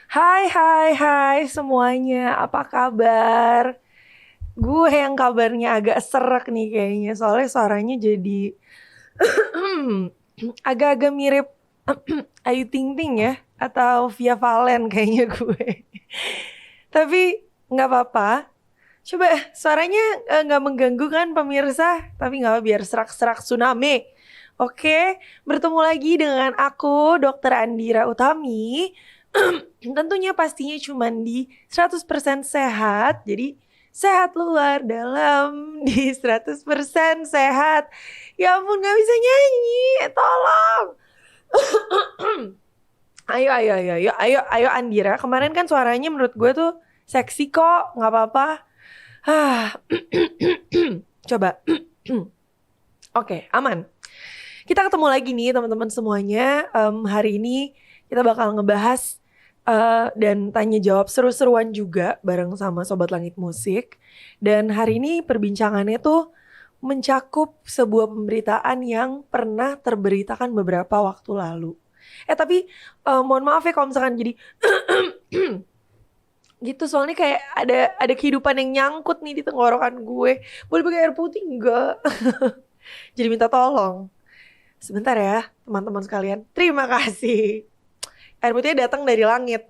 Hai semuanya, apa kabar? Gue yang kabarnya agak serak nih kayaknya, soalnya suaranya jadi agak-agak mirip Ayu Ting Ting ya, atau Via Valen kayaknya gue. Tapi nggak apa-apa. Coba suaranya nggak mengganggu kan pemirsa? Tapi nggak apa, biar serak-serak tsunami. Oke, bertemu lagi dengan aku, Dokter Andira Utami. Tentunya pastinya cuman di 100% sehat. Jadi sehat luar dalam di 100% sehat. Ya ampun, gak bisa nyanyi, tolong. Ayo Andira. Kemarin kan suaranya menurut gue tuh seksi kok, nggak apa-apa. Coba. Oke, aman. Kita ketemu lagi nih teman-teman semuanya. Hari ini kita bakal ngebahas dan tanya jawab seru-seruan juga bareng sama Sobat Langit Musik. Dan hari ini perbincangannya tuh mencakup sebuah pemberitaan yang pernah terberitakan beberapa waktu lalu. Tapi mohon maaf ya kalau misalkan jadi gitu, soalnya kayak ada kehidupan yang nyangkut nih di tenggorokan gue. Boleh pakai air putih enggak? Jadi minta tolong. Sebentar ya, teman-teman sekalian. Terima kasih. Air putihnya datang dari langit.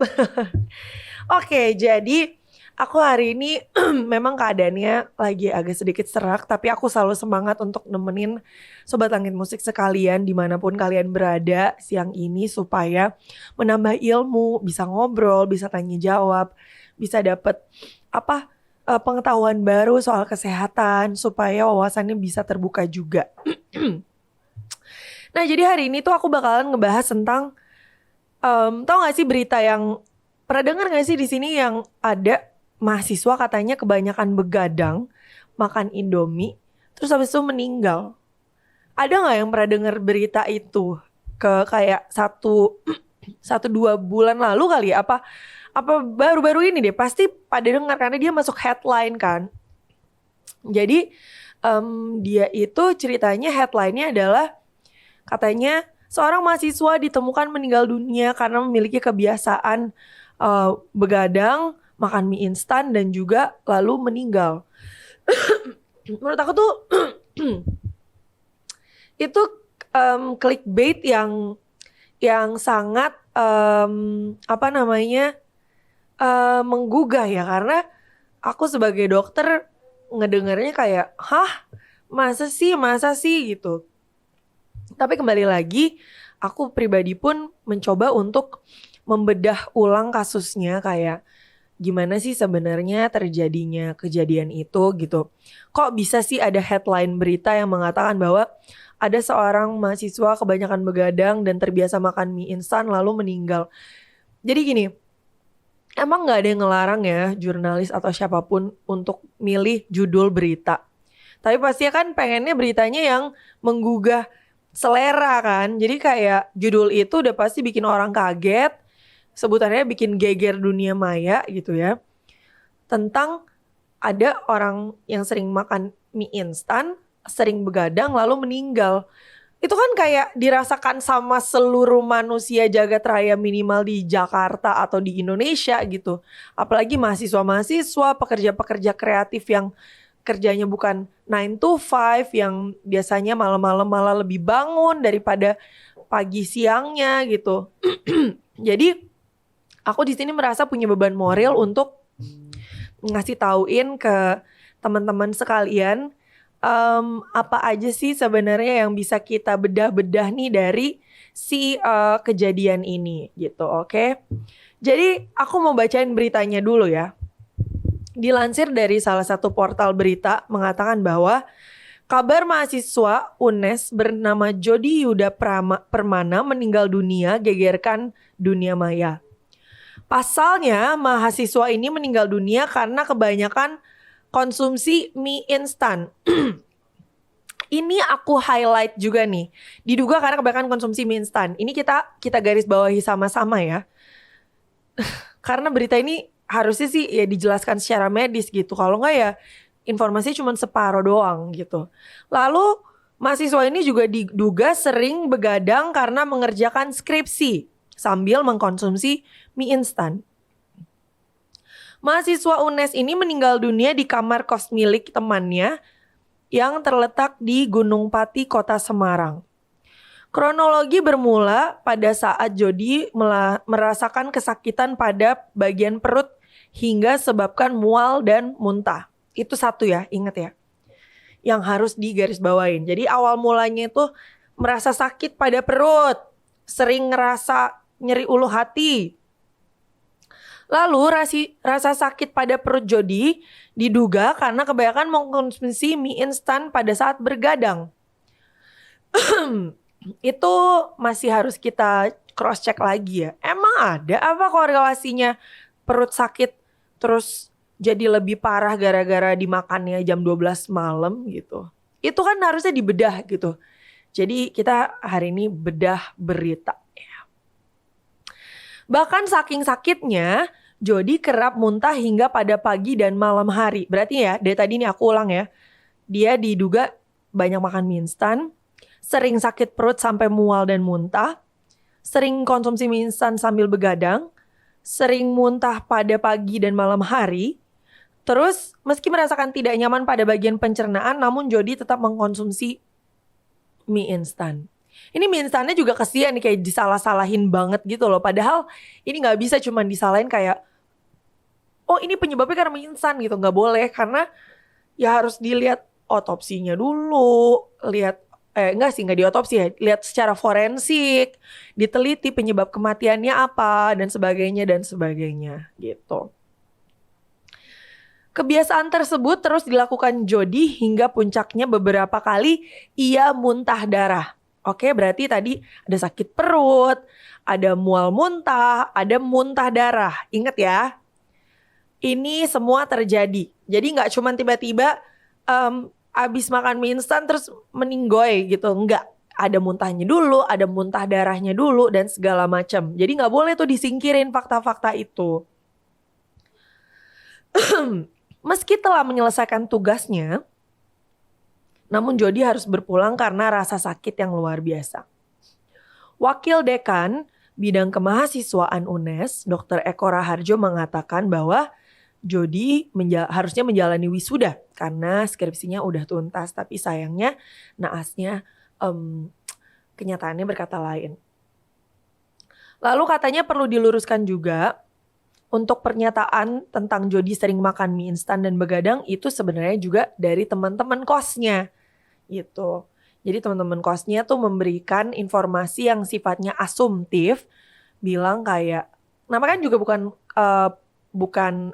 Oke, jadi aku hari ini memang keadaannya lagi agak sedikit serak, tapi aku selalu semangat untuk nemenin Sobat Langit Musik sekalian dimanapun kalian berada siang ini supaya menambah ilmu, bisa ngobrol, bisa tanya jawab, bisa dapet pengetahuan baru soal kesehatan supaya wawasannya bisa terbuka juga. Nah, jadi hari ini tuh aku bakalan ngebahas tentang tau gak sih berita yang pernah dengar gak sih di sini yang ada mahasiswa katanya kebanyakan begadang makan Indomie terus habis itu meninggal. Ada nggak yang pernah dengar berita itu kayak satu dua bulan lalu kali ya? Apa baru-baru ini deh? Pasti pada dengar karena dia masuk headline kan. Jadi dia itu ceritanya headline-nya adalah katanya seorang mahasiswa ditemukan meninggal dunia karena memiliki kebiasaan begadang, makan mie instan dan juga lalu meninggal. Menurut aku tuh itu clickbait yang sangat menggugah ya, karena aku sebagai dokter ngedengarnya kayak masa sih gitu. Tapi kembali lagi, aku pribadi pun mencoba untuk membedah ulang kasusnya, kayak gimana sih sebenarnya terjadinya kejadian itu gitu. Kok bisa sih ada headline berita yang mengatakan bahwa ada seorang mahasiswa kebanyakan begadang dan terbiasa makan mie instan lalu meninggal. Jadi gini, emang gak ada yang ngelarang ya jurnalis atau siapapun untuk milih judul berita. Tapi pasti kan pengennya beritanya yang menggugah selera kan. Jadi kayak judul itu udah pasti bikin orang kaget, sebutannya bikin geger dunia maya gitu ya. Tentang ada orang yang sering makan mie instan, sering begadang lalu meninggal. Itu kan kayak dirasakan sama seluruh manusia jagat raya minimal di Jakarta atau di Indonesia gitu. Apalagi mahasiswa-mahasiswa, pekerja-pekerja kreatif yang kerjanya bukan 9 to 5, yang biasanya malam-malam malah lebih bangun daripada pagi siangnya gitu. Jadi aku di sini merasa punya beban moral untuk ngasih tauin ke teman-teman sekalian apa aja sih sebenarnya yang bisa kita bedah-bedah nih dari si kejadian ini gitu, oke? Jadi aku mau bacain beritanya dulu ya. Dilansir dari salah satu portal berita mengatakan bahwa kabar mahasiswa UNES bernama Jody Yuda Permana meninggal dunia gegerkan dunia maya. Pasalnya mahasiswa ini meninggal dunia karena kebanyakan konsumsi mie instan. Ini aku highlight juga nih. Diduga karena kebanyakan konsumsi mie instan. Ini kita garis bawahi sama-sama ya. Karena berita ini harusnya sih ya dijelaskan secara medis gitu. Kalau enggak ya informasinya cuma separuh doang gitu. Lalu mahasiswa ini juga diduga sering begadang karena mengerjakan skripsi sambil mengkonsumsi mie instan. Mahasiswa UNES ini meninggal dunia di kamar kos milik temannya yang terletak di Gunung Pati, Kota Semarang. Kronologi bermula pada saat Jody merasakan kesakitan pada bagian perut hingga sebabkan mual dan muntah. Itu satu ya, ingat ya. Yang harus digarisbawain. Jadi awal mulanya itu merasa sakit pada perut, sering ngerasa nyeri ulu hati. Lalu rasa sakit pada perut Jody diduga karena kebanyakan mengkonsumsi mie instan pada saat bergadang. Itu masih harus kita cross check lagi ya. Emang ada apa korelasinya perut sakit terus jadi lebih parah gara-gara dimakannya jam 12 malam gitu. Itu kan harusnya dibedah gitu. Jadi kita hari ini bedah berita. Bahkan saking sakitnya, Jody kerap muntah hingga pada pagi dan malam hari. Berarti ya, dari tadi nih aku ulang ya. Dia diduga banyak makan mie instan, sering sakit perut sampai mual dan muntah, sering konsumsi mie instan sambil begadang, sering muntah pada pagi dan malam hari. Terus, meski merasakan tidak nyaman pada bagian pencernaan, namun Jody tetap mengkonsumsi mie instan. Ini mie instannya juga kesian nih, kayak disalah-salahin banget gitu loh. Padahal ini gak bisa cuma disalahin kayak, oh ini penyebabnya karena mie instan gitu. Gak boleh, karena ya harus dilihat otopsinya dulu. Nggak diotopsi ya. Lihat secara forensik, diteliti penyebab kematiannya apa, dan sebagainya gitu. Kebiasaan tersebut terus dilakukan Jody hingga puncaknya beberapa kali ia muntah darah. Oke, berarti tadi ada sakit perut, ada mual muntah, ada muntah darah. Ingat ya, ini semua terjadi. Jadi nggak cuma tiba-tiba abis makan mie instan terus meninggoy gitu. Nggak, ada muntahnya dulu, ada muntah darahnya dulu, dan segala macam. Jadi nggak boleh tuh disingkirin fakta-fakta itu. Meski telah menyelesaikan tugasnya, namun Jody harus berpulang karena rasa sakit yang luar biasa. Wakil Dekan Bidang Kemahasiswaan UNES, Dr. Eko Raharjo mengatakan bahwa Jody harusnya menjalani wisuda karena skripsinya udah tuntas, tapi sayangnya naasnya kenyataannya berkata lain. Lalu katanya perlu diluruskan juga untuk pernyataan tentang Jody sering makan mie instan dan begadang itu sebenarnya juga dari teman-teman kosnya gitu. Jadi teman-teman kosnya tuh memberikan informasi yang sifatnya asumtif, bilang kayak, nama kan juga bukan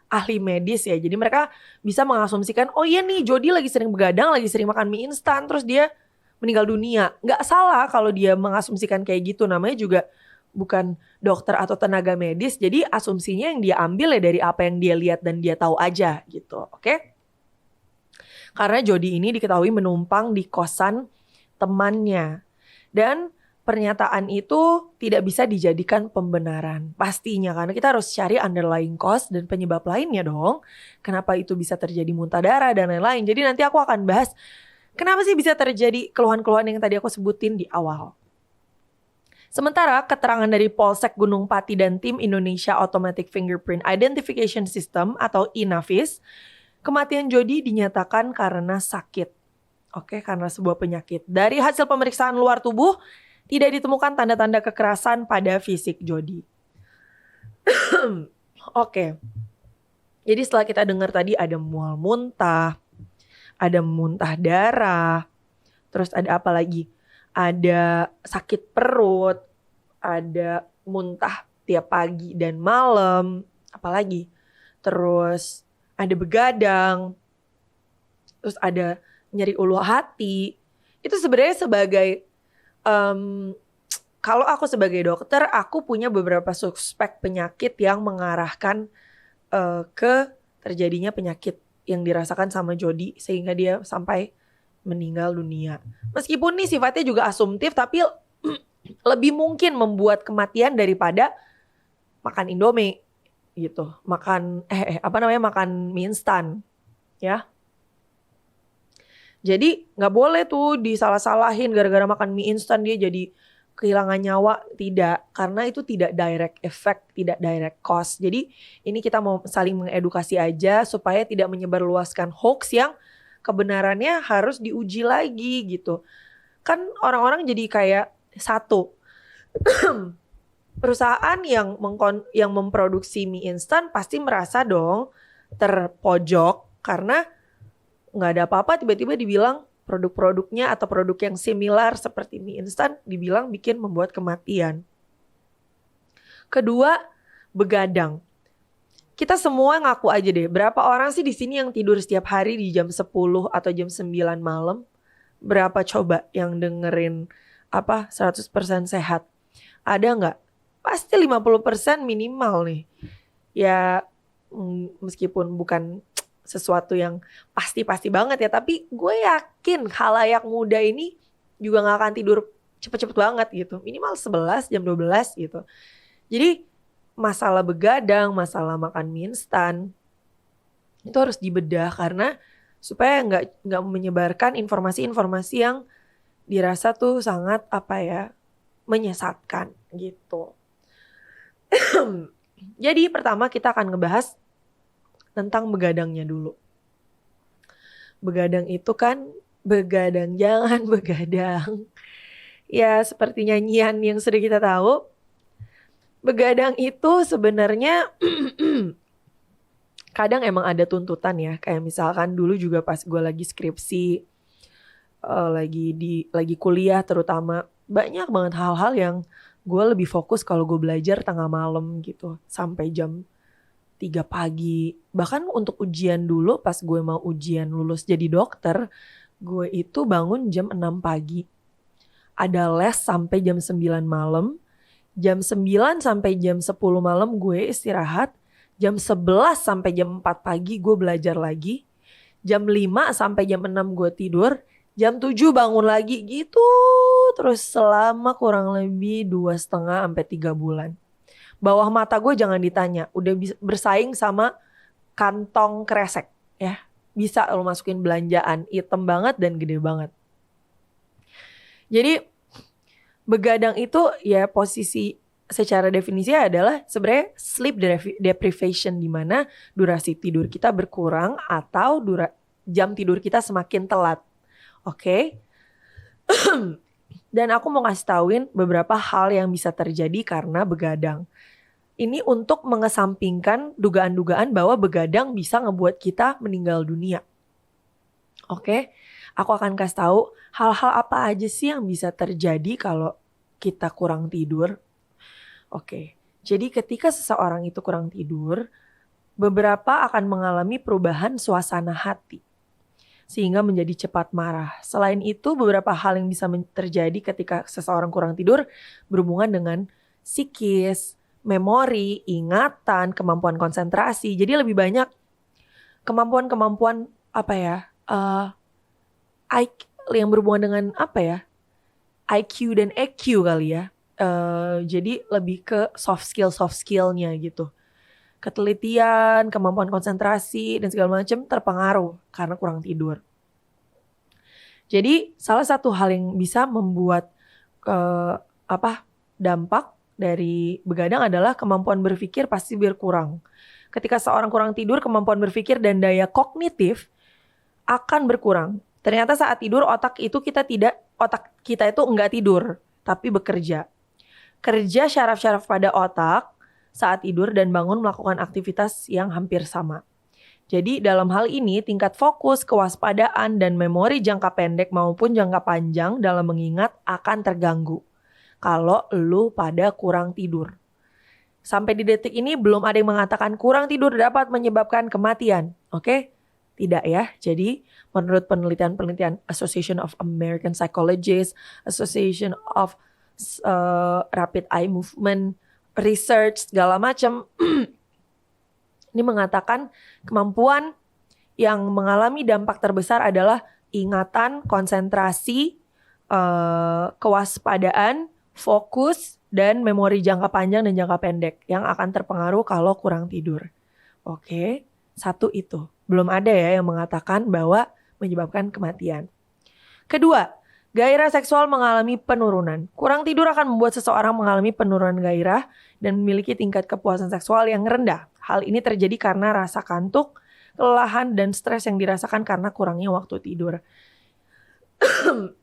ahli medis ya. Jadi mereka bisa mengasumsikan, oh iya nih Jody lagi sering begadang, lagi sering makan mie instan, terus dia meninggal dunia. Nggak salah kalau dia mengasumsikan kayak gitu, namanya juga bukan dokter atau tenaga medis. Jadi asumsinya yang dia ambil ya dari apa yang dia lihat dan dia tahu aja gitu, oke? Karena Jody ini diketahui menumpang di kosan temannya. Dan pernyataan itu tidak bisa dijadikan pembenaran. Pastinya, karena kita harus cari underlying cause dan penyebab lainnya dong. Kenapa itu bisa terjadi muntah darah dan lain-lain. Jadi nanti aku akan bahas kenapa sih bisa terjadi keluhan-keluhan yang tadi aku sebutin di awal. Sementara keterangan dari Polsek Gunung Pati dan tim Indonesia Automatic Fingerprint Identification System atau INAFIS, kematian Jody dinyatakan karena sakit. Oke, karena sebuah penyakit. Dari hasil pemeriksaan luar tubuh, tidak ditemukan tanda-tanda kekerasan pada fisik Jody. Oke. Jadi setelah kita dengar tadi ada mual muntah, ada muntah darah, terus ada apa lagi? Ada sakit perut, ada muntah tiap pagi dan malam, apalagi? Terus ada begadang, terus ada nyeri ulu hati. Itu sebenarnya sebagai, kalau aku sebagai dokter, aku punya beberapa suspek penyakit yang mengarahkan ke terjadinya penyakit yang dirasakan sama Jody sehingga dia sampai meninggal dunia. Meskipun nih sifatnya juga asumtif, tapi lebih mungkin membuat kematian daripada makan Indomie gitu, makan makan mie instan, ya. Jadi nggak boleh tuh disalah-salahin gara-gara makan mie instan dia jadi kehilangan nyawa, tidak, karena itu tidak direct effect, tidak direct cost. Jadi ini kita mau saling mengedukasi aja supaya tidak menyebarluaskan hoax yang kebenarannya harus diuji lagi gitu. Kan orang-orang jadi kayak satu, perusahaan yang memproduksi mie instan pasti merasa dong terpojok karena nggak ada apa-apa tiba-tiba dibilang produk-produknya atau produk yang similar seperti mie instan dibilang membuat kematian. Kedua, begadang. Kita semua ngaku aja deh, berapa orang sih di sini yang tidur setiap hari di jam 10 atau jam 9 malam? Berapa coba yang dengerin 100% sehat? Ada nggak? Pasti 50% minimal nih. Ya meskipun bukan sesuatu yang pasti-pasti banget ya, tapi gue yakin khalayak muda ini juga gak akan tidur cepet-cepet banget gitu. Minimal 11 jam 12 gitu. Jadi masalah begadang, masalah makan mie instan itu harus dibedah karena supaya nggak menyebarkan informasi-informasi yang dirasa tuh sangat menyesatkan gitu. Jadi pertama kita akan ngebahas tentang begadangnya dulu. Begadang itu kan begadang jangan begadang. Ya seperti nyanyian yang sudah kita tahu. Begadang itu sebenarnya kadang emang ada tuntutan ya. Kayak misalkan dulu juga pas gue lagi skripsi, lagi kuliah terutama, banyak banget hal-hal yang gue lebih fokus kalau gue belajar tengah malam gitu sampai jam 3 pagi. Bahkan untuk ujian dulu pas gue mau ujian lulus jadi dokter, gue itu bangun jam 6 pagi. Ada les sampai jam 9 malam. Jam 9 sampai jam 10 malam gue istirahat. Jam 11 sampai jam 4 pagi gue belajar lagi. Jam 5 sampai jam 6 gue tidur. Jam 7 bangun lagi gitu. Terus selama kurang lebih 2,5 sampai 3 bulan. Bawah mata gue jangan ditanya, udah bersaing sama kantong kresek ya. Bisa lo masukin belanjaan, hitam banget dan gede banget. Jadi begadang itu ya posisi secara definisi adalah sebenarnya sleep deprivation, di mana durasi tidur kita berkurang atau jam tidur kita semakin telat. Oke? Dan aku mau ngasih tauin beberapa hal yang bisa terjadi karena begadang. Ini untuk mengesampingkan dugaan-dugaan bahwa begadang bisa ngebuat kita meninggal dunia. Oke, aku akan kasih tahu hal-hal apa aja sih yang bisa terjadi kalau kita kurang tidur. Oke, jadi ketika seseorang itu kurang tidur, beberapa akan mengalami perubahan suasana hati sehingga menjadi cepat marah. Selain itu, beberapa hal yang bisa terjadi ketika seseorang kurang tidur berhubungan dengan psikis, memori, ingatan, kemampuan konsentrasi. Jadi lebih banyak kemampuan-kemampuan yang berhubungan dengan IQ dan EQ kali ya. Jadi lebih ke soft skillnya gitu. Ketelitian, kemampuan konsentrasi dan segala macam terpengaruh karena kurang tidur. Jadi salah satu hal yang bisa membuat dampak dari begadang adalah kemampuan berpikir pasti berkurang. Ketika seorang kurang tidur, kemampuan berpikir dan daya kognitif akan berkurang. Ternyata saat tidur otak kita itu enggak tidur, tapi bekerja. Kerja syaraf-syaraf pada otak saat tidur dan bangun melakukan aktivitas yang hampir sama. Jadi dalam hal ini tingkat fokus, kewaspadaan, dan memori jangka pendek maupun jangka panjang dalam mengingat akan terganggu kalau lu pada kurang tidur. Sampai di detik ini belum ada yang mengatakan kurang tidur dapat menyebabkan kematian. Oke? Tidak ya. Jadi menurut penelitian Association of American Psychologists, Association of Rapid Eye Movement Research, segala macam ini mengatakan kemampuan yang mengalami dampak terbesar adalah ingatan, konsentrasi, kewaspadaan, fokus, dan memori jangka panjang dan jangka pendek yang akan terpengaruh kalau kurang tidur. Oke, satu itu. Belum ada ya yang mengatakan bahwa menyebabkan kematian. Kedua, Gairah seksual mengalami penurunan. Kurang tidur akan membuat seseorang mengalami penurunan gairah dan memiliki tingkat kepuasan seksual yang rendah. Hal ini terjadi karena rasa kantuk, kelelahan, dan stres yang dirasakan karena kurangnya waktu tidur.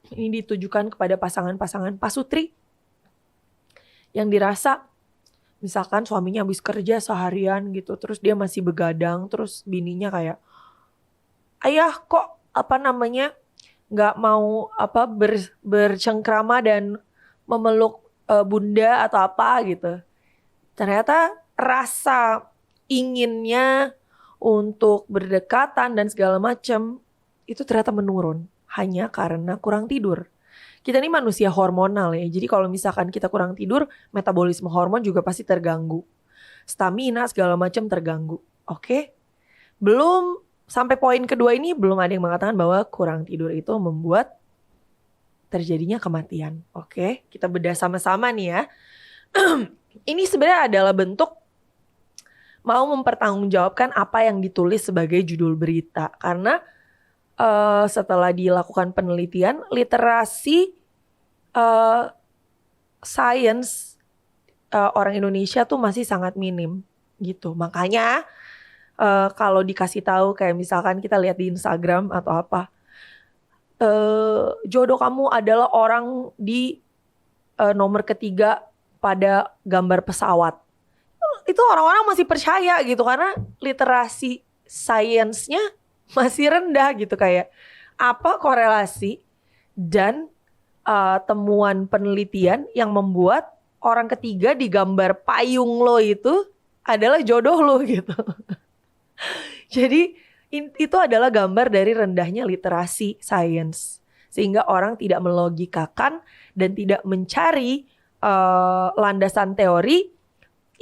Ini ditujukan kepada pasangan-pasangan pasutri yang dirasa misalkan suaminya habis kerja seharian gitu, terus dia masih begadang, terus bininya kayak, ayah kok nggak mau bercengkrama dan memeluk bunda atau apa gitu. Ternyata rasa inginnya untuk berdekatan dan segala macam itu ternyata menurun hanya karena kurang tidur. Kita ini manusia hormonal ya. Jadi kalau misalkan kita kurang tidur, metabolisme hormon juga pasti terganggu. Stamina segala macam terganggu. Oke? Belum sampai poin kedua ini belum ada yang mengatakan bahwa kurang tidur itu membuat terjadinya kematian. Oke, kita bedah sama-sama nih ya. Ini sebenarnya adalah bentuk mau mempertanggungjawabkan apa yang ditulis sebagai judul berita. Karena setelah dilakukan penelitian, literasi sains orang Indonesia tuh masih sangat minim gitu. Makanya kalau dikasih tahu kayak misalkan kita lihat di Instagram atau apa, jodoh kamu adalah orang di nomor ketiga pada gambar pesawat. Itu orang-orang masih percaya gitu karena literasi sainsnya masih rendah gitu. Kayak apa korelasi dan temuan penelitian yang membuat orang ketiga di gambar payung lo itu adalah jodoh lo gitu. Jadi itu adalah gambar dari rendahnya literasi sains. Sehingga orang tidak melogikakan dan tidak mencari landasan teori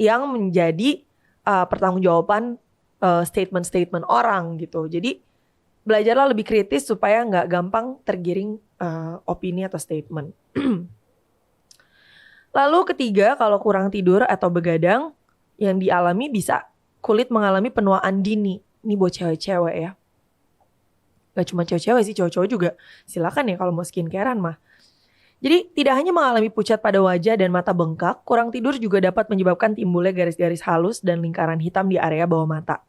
yang menjadi pertanggungjawaban statement-statement orang gitu. Jadi belajarlah lebih kritis supaya nggak gampang tergiring opini atau statement. Lalu ketiga, kalau kurang tidur atau begadang yang dialami bisa kulit mengalami penuaan dini. Ini buat cewek-cewek ya. Gak cuma cewek-cewek sih, cowok-cowok juga silakan ya kalau mau skincarean mah. Jadi tidak hanya mengalami pucat pada wajah dan mata bengkak, kurang tidur juga dapat menyebabkan timbulnya garis-garis halus dan lingkaran hitam di area bawah mata.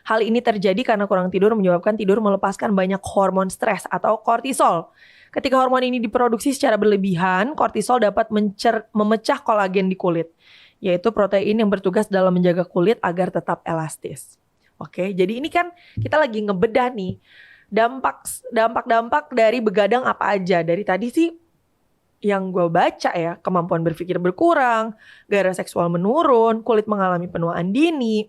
Hal ini terjadi karena kurang tidur menyebabkan tidur melepaskan banyak hormon stres atau kortisol. Ketika hormon ini diproduksi secara berlebihan, kortisol dapat memecah kolagen di kulit, yaitu protein yang bertugas dalam menjaga kulit agar tetap elastis. Oke, jadi ini kan kita lagi ngebedah nih dampak-dampak dari begadang apa aja. Dari tadi sih yang gue baca ya, kemampuan berpikir berkurang, gairah seksual menurun, kulit mengalami penuaan dini.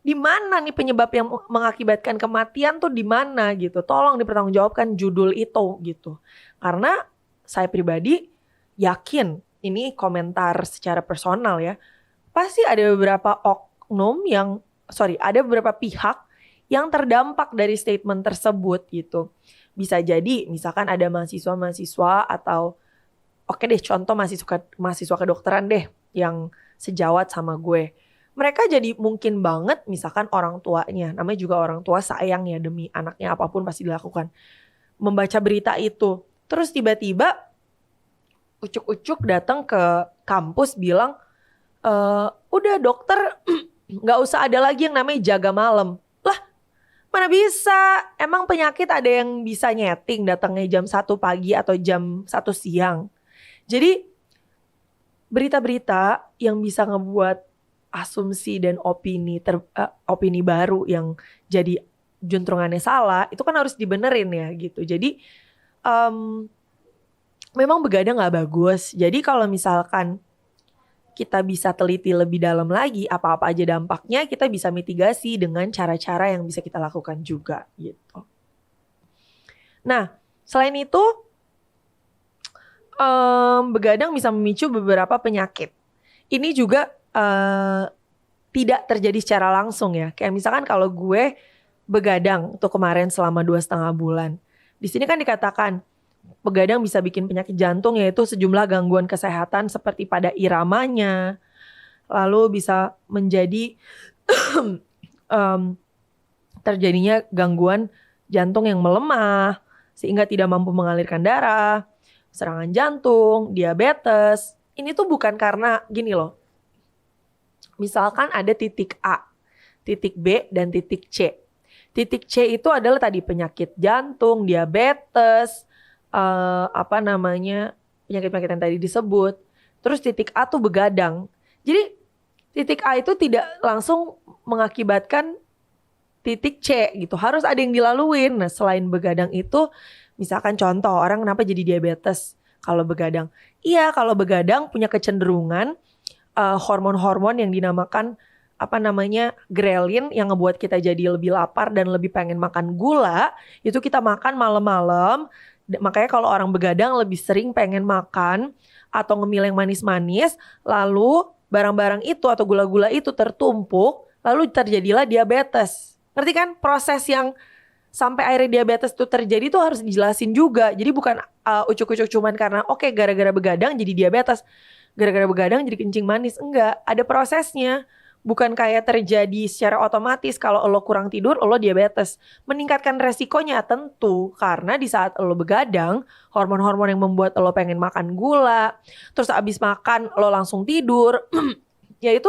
Di mana nih penyebab yang mengakibatkan kematian tuh di mana gitu? Tolong dipertanggungjawabkan judul itu gitu. Karena saya pribadi yakin, ini komentar secara personal ya, pasti ada beberapa ada beberapa pihak yang terdampak dari statement tersebut gitu. Bisa jadi misalkan ada mahasiswa-mahasiswa atau oke deh contoh mahasiswa kedokteran deh yang sejawat sama gue. Mereka jadi mungkin banget misalkan orang tuanya, namanya juga orang tua sayang ya demi anaknya apapun pasti dilakukan. Membaca berita itu, terus tiba-tiba ucuk-ucuk datang ke kampus bilang, udah dokter gak usah ada lagi yang namanya jaga malam. Lah mana bisa, emang penyakit ada yang bisa nyeting datangnya jam 1 pagi atau jam 1 siang. Jadi berita-berita yang bisa ngebuat asumsi dan opini baru yang jadi juntrungannya salah, itu kan harus dibenerin ya gitu. Jadi memang begadang gak bagus. Jadi kalau misalkan kita bisa teliti lebih dalam lagi apa-apa aja dampaknya, kita bisa mitigasi dengan cara-cara yang bisa kita lakukan juga gitu. Nah, selain itu begadang bisa memicu beberapa penyakit. Ini juga tidak terjadi secara langsung ya. Kayak misalkan kalau gue begadang tuh kemarin selama 2,5 bulan. Di sini kan dikatakan begadang bisa bikin penyakit jantung, yaitu sejumlah gangguan kesehatan seperti pada iramanya. Lalu bisa menjadi terjadinya gangguan jantung yang melemah sehingga tidak mampu mengalirkan darah. serangan jantung, diabetes. Ini tuh bukan karena gini loh. Misalkan ada titik A, titik B, dan titik C. Titik C itu adalah tadi penyakit jantung, diabetes, penyakit-penyakit yang tadi disebut. Terus titik A tuh begadang. Jadi titik A itu tidak langsung mengakibatkan titik C gitu. Harus ada yang dilaluin. Nah, selain begadang itu, misalkan contoh orang kenapa jadi diabetes kalau begadang. Iya, kalau begadang punya kecenderungan hormon-hormon yang dinamakan ghrelin yang ngebuat kita jadi lebih lapar dan lebih pengen makan gula. Itu kita makan malam-malam. Makanya kalau orang begadang lebih sering pengen makan atau ngemil yang manis-manis, lalu barang-barang itu atau gula-gula itu tertumpuk, lalu terjadilah diabetes. Ngerti kan? Proses yang sampai akhirnya diabetes itu terjadi itu harus dijelasin juga. Jadi bukan ucuk-ucuk cuman karena gara-gara begadang jadi diabetes, gara-gara begadang jadi kencing manis. Enggak, ada prosesnya. Bukan kayak terjadi secara otomatis kalau lo kurang tidur, lo diabetes. Meningkatkan resikonya tentu karena di saat lo begadang, hormon-hormon yang membuat lo pengen makan gula, terus abis makan lo langsung tidur, ya itu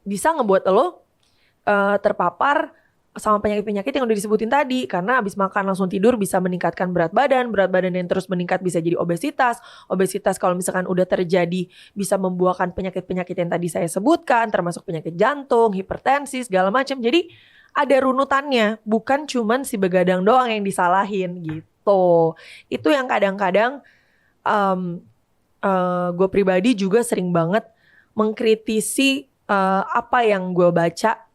bisa ngebuat lo terpapar sama penyakit-penyakit yang udah disebutin tadi. Karena abis makan langsung tidur bisa meningkatkan berat badan yang terus meningkat bisa jadi obesitas. Obesitas kalau misalkan udah terjadi bisa membuahkan penyakit-penyakit yang tadi saya sebutkan, termasuk penyakit jantung, hipertensi, segala macam. Jadi ada runutannya, bukan cuman si begadang doang yang disalahin gitu. Itu yang kadang-kadang gue pribadi juga sering banget mengkritisi apa yang gue baca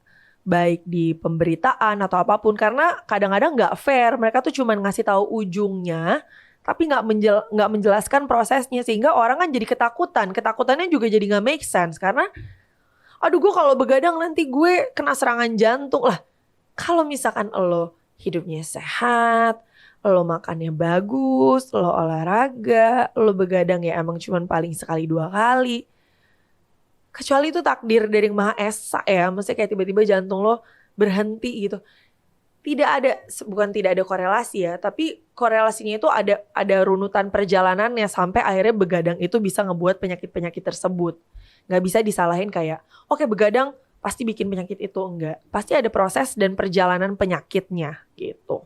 baik di pemberitaan atau apapun, karena kadang-kadang nggak fair. Mereka tuh cuma ngasih tahu ujungnya tapi nggak menjelaskan prosesnya, sehingga orang kan jadi ketakutannya juga jadi nggak make sense. Karena aduh, gue kalau begadang nanti gue kena serangan jantung lah. Kalau misalkan lo hidupnya sehat, lo makannya bagus, lo olahraga, lo begadang ya emang cuma paling sekali 2 kali, kecuali itu takdir dari Yang Maha Esa ya. Maksudnya kayak tiba-tiba jantung lo berhenti gitu. Bukan tidak ada korelasi ya, tapi korelasinya itu ada runutan perjalanannya sampai akhirnya begadang itu bisa ngebuat penyakit-penyakit tersebut. Gak bisa disalahin kayak, oke, begadang pasti bikin penyakit itu. Enggak. Pasti ada proses dan perjalanan penyakitnya gitu.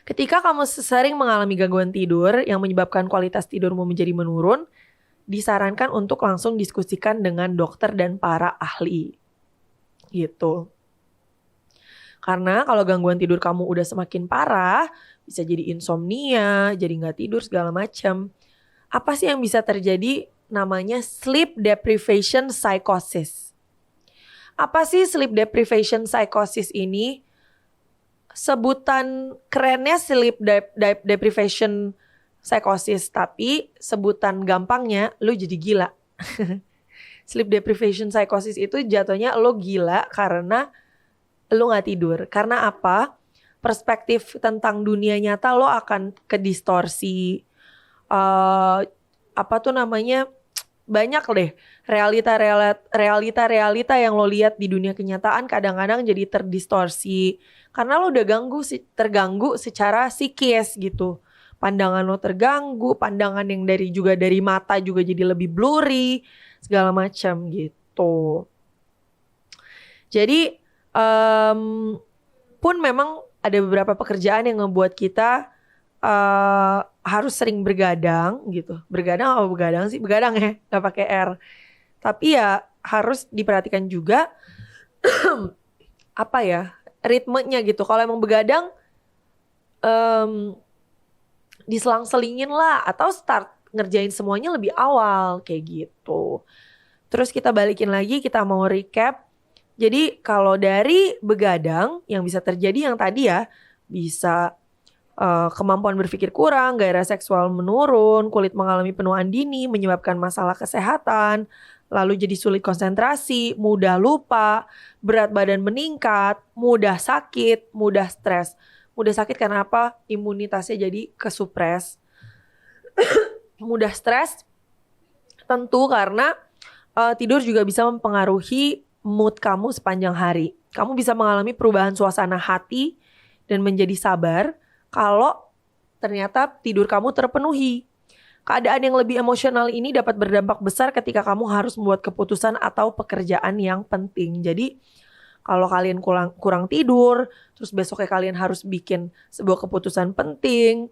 Ketika kamu sering mengalami gangguan tidur yang menyebabkan kualitas tidurmu menjadi menurun, disarankan untuk langsung diskusikan dengan dokter dan para ahli gitu. Karena kalau gangguan tidur kamu udah semakin parah, bisa jadi insomnia, jadi nggak tidur segala macam. Apa sih yang bisa terjadi? Namanya sleep deprivation psychosis. Apa sih sleep deprivation psychosis ini? Sebutan kerennya sleep deprivation psychosis, tapi sebutan gampangnya lu jadi gila. Sleep deprivation psychosis itu jatuhnya lo gila karena lo gak tidur. Karena apa? Perspektif tentang dunia nyata lo akan kedistorsi. Banyak deh realita yang lo lihat di dunia kenyataan kadang-kadang jadi terdistorsi. Karena lo udah terganggu secara psikis gitu. Pandangan lo terganggu, pandangan yang dari mata juga jadi lebih blurry, segala macam gitu. Jadi pun memang ada beberapa pekerjaan yang ngebuat kita harus sering bergadang gitu. Bergadang apa begadang sih? Begadang ya, nggak pakai R. Tapi ya harus diperhatikan juga ritmenya gitu. Kalau emang begadang diselang-selingin lah, atau start ngerjain semuanya lebih awal kayak gitu. Terus kita balikin lagi, kita mau recap. Jadi kalau dari begadang yang bisa terjadi yang tadi ya, bisa kemampuan berpikir kurang, gairah seksual menurun, kulit mengalami penuaan dini, menyebabkan masalah kesehatan, lalu jadi sulit konsentrasi, mudah lupa, berat badan meningkat, mudah sakit, mudah stres. Mudah sakit karena apa? Imunitasnya jadi kesupres. Mudah stres tentu karena tidur juga bisa mempengaruhi mood kamu sepanjang hari. Kamu bisa mengalami perubahan suasana hati dan menjadi sabar kalau ternyata tidur kamu terpenuhi. Keadaan yang lebih emosional ini dapat berdampak besar ketika kamu harus membuat keputusan atau pekerjaan yang penting. Jadi kalau kalian kurang tidur, terus besoknya kalian harus bikin sebuah keputusan penting,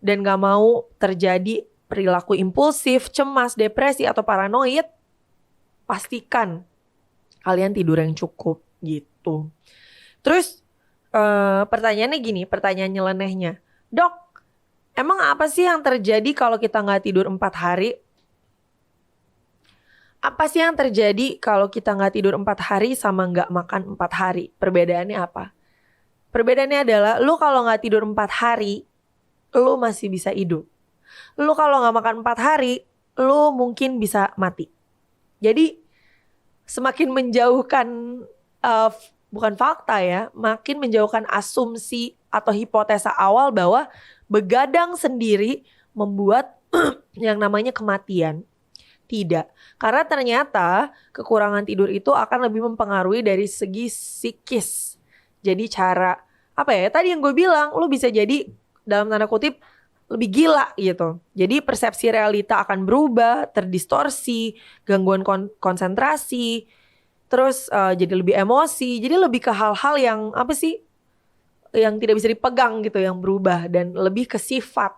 dan gak mau terjadi perilaku impulsif, cemas, depresi, atau paranoid, pastikan kalian tidur yang cukup gitu. Terus pertanyaannya gini, pertanyaan nyelenehnya, Dok, emang apa sih yang terjadi kalau kita gak tidur 4 hari? Apa sih yang terjadi kalau kita gak tidur 4 hari sama gak makan 4 hari? Perbedaannya apa? Perbedaannya adalah lu kalau gak tidur 4 hari, lu masih bisa hidup. Lu kalau gak makan 4 hari, lu mungkin bisa mati. Jadi semakin menjauhkan, bukan fakta ya, makin menjauhkan asumsi atau hipotesa awal bahwa begadang sendiri membuat yang namanya kematian. Tidak, karena ternyata kekurangan tidur itu akan lebih mempengaruhi dari segi psikis. Jadi cara, apa ya, tadi yang gue bilang, lu bisa jadi dalam tanda kutip lebih gila gitu. Jadi persepsi realita akan berubah, terdistorsi, gangguan konsentrasi, terus jadi lebih emosi, jadi lebih ke hal-hal yang apa sih, yang tidak bisa dipegang gitu, yang berubah, dan lebih ke sifat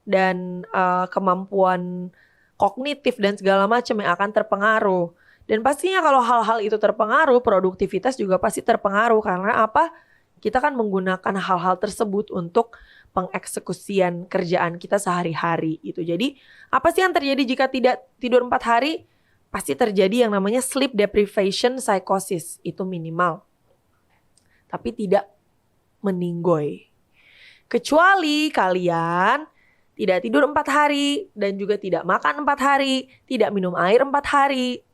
dan kemampuan kognitif dan segala macam yang akan terpengaruh. Dan pastinya kalau hal-hal itu terpengaruh, produktivitas juga pasti terpengaruh. Karena apa? Kita kan menggunakan hal-hal tersebut untuk pengeksekusian kerjaan kita sehari-hari gitu. Jadi apa sih yang terjadi jika tidak tidur 4 hari? Pasti terjadi yang namanya sleep deprivation psychosis. Itu minimal. Tapi tidak meninggoy. Kecuali kalian tidak tidur 4 hari dan juga tidak makan 4 hari, tidak minum air 4 hari.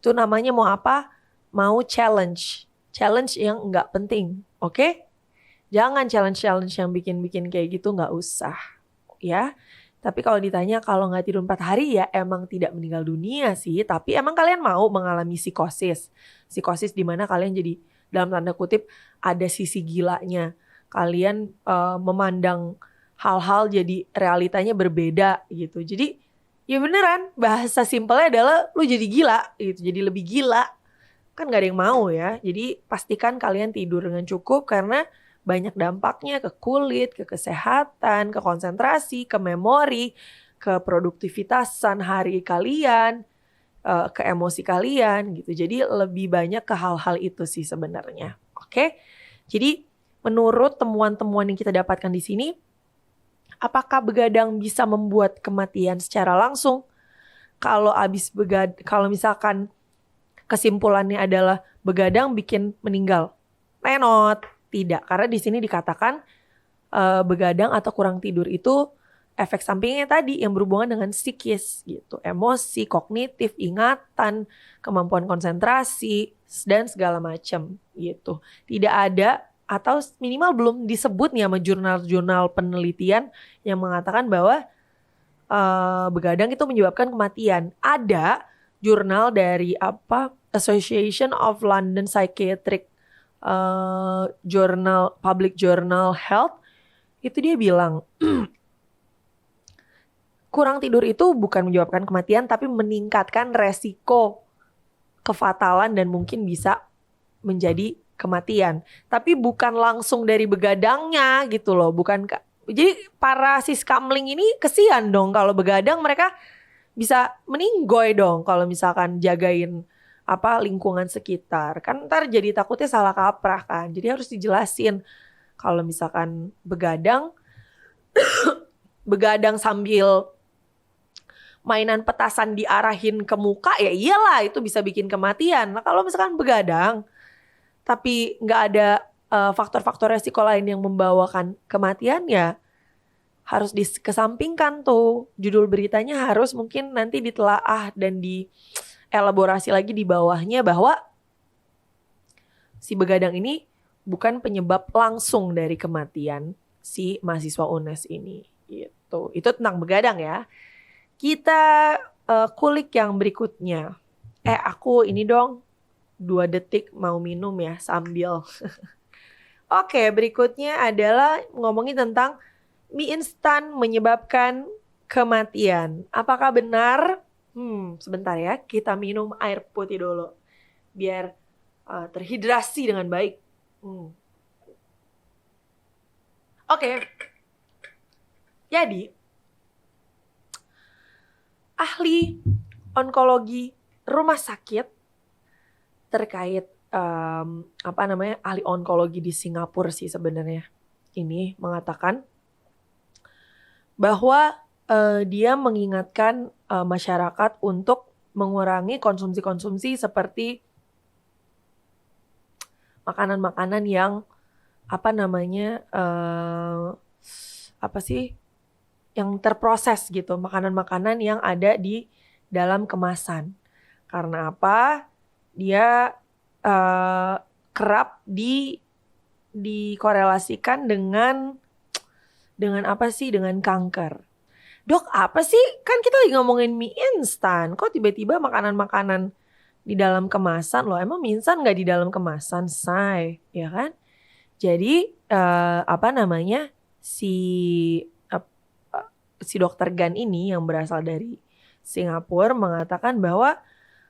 Itu namanya mau apa? Mau challenge. Challenge yang enggak penting, oke? Jangan challenge-challenge yang bikin-bikin kayak gitu, enggak usah. Ya. Tapi kalau ditanya kalau enggak tidur 4 hari ya emang tidak meninggal dunia sih, tapi emang kalian mau mengalami psikosis. Psikosis di mana kalian jadi dalam tanda kutip ada sisi gilanya. Kalian memandang hal-hal jadi realitanya berbeda gitu. Jadi ya beneran bahasa simpelnya adalah lu jadi gila gitu. Jadi lebih gila. Kan gak ada yang mau ya. Jadi pastikan kalian tidur dengan cukup karena banyak dampaknya ke kulit, ke kesehatan, ke konsentrasi, ke memori, ke produktivitasan hari kalian, ke emosi kalian gitu. Jadi lebih banyak ke hal-hal itu sih sebenarnya. Oke? Jadi menurut temuan-temuan yang kita dapatkan di sini, apakah begadang bisa membuat kematian secara langsung? Kalau misalkan kesimpulannya adalah begadang bikin meninggal, menot, tidak. Karena di sini dikatakan begadang atau kurang tidur itu efek sampingnya tadi yang berhubungan dengan psikis gitu, emosi, kognitif, ingatan, kemampuan konsentrasi dan segala macam gitu. Tidak ada atau minimal belum disebut nih sama jurnal-jurnal penelitian yang mengatakan bahwa begadang itu menyebabkan kematian. Ada jurnal dari Association of London Psychiatric Journal, Public Journal Health, itu dia bilang kurang tidur itu bukan menyebabkan kematian tapi meningkatkan resiko kefatalan dan mungkin bisa menjadi kematian. Tapi bukan langsung dari begadangnya gitu loh. Jadi para siskamling ini kesian dong kalau begadang, mereka bisa meninggoy dong kalau misalkan jagain lingkungan sekitar. Kan ntar jadi takutnya salah kaprah kan. Jadi harus dijelasin kalau misalkan begadang sambil mainan petasan diarahin ke muka, ya iyalah itu bisa bikin kematian. Nah kalau misalkan begadang tapi nggak ada faktor-faktor resiko lain yang membawakan kematian, ya harus dikesampingkan tuh. Judul beritanya harus mungkin nanti ditelaah dan dielaborasi lagi di bawahnya bahwa si begadang ini bukan penyebab langsung dari kematian si mahasiswa UNES ini. Gitu. Itu tentang begadang ya. Kita kulik yang berikutnya. Aku ini dong 2 detik mau minum ya sambil. Oke, berikutnya adalah ngomongin tentang mie instan menyebabkan kematian. Apakah benar? Sebentar ya, kita minum air putih dulu biar terhidrasi dengan baik. Oke. Jadi ahli onkologi rumah sakit terkait ahli onkologi di Singapura sih sebenarnya ini mengatakan bahwa dia mengingatkan masyarakat untuk mengurangi konsumsi-konsumsi seperti makanan-makanan yang yang terproses gitu, makanan-makanan yang ada di dalam kemasan. Karena apa? Dia kerap dikorelasikan dengan apa sih? Dengan kanker. Dok, apa sih? Kan kita lagi ngomongin mie instan. Kok tiba-tiba makanan-makanan di dalam kemasan loh? Emang mie instan nggak di dalam kemasan, say? Ya kan? Jadi si dokter Gan ini yang berasal dari Singapura mengatakan bahwa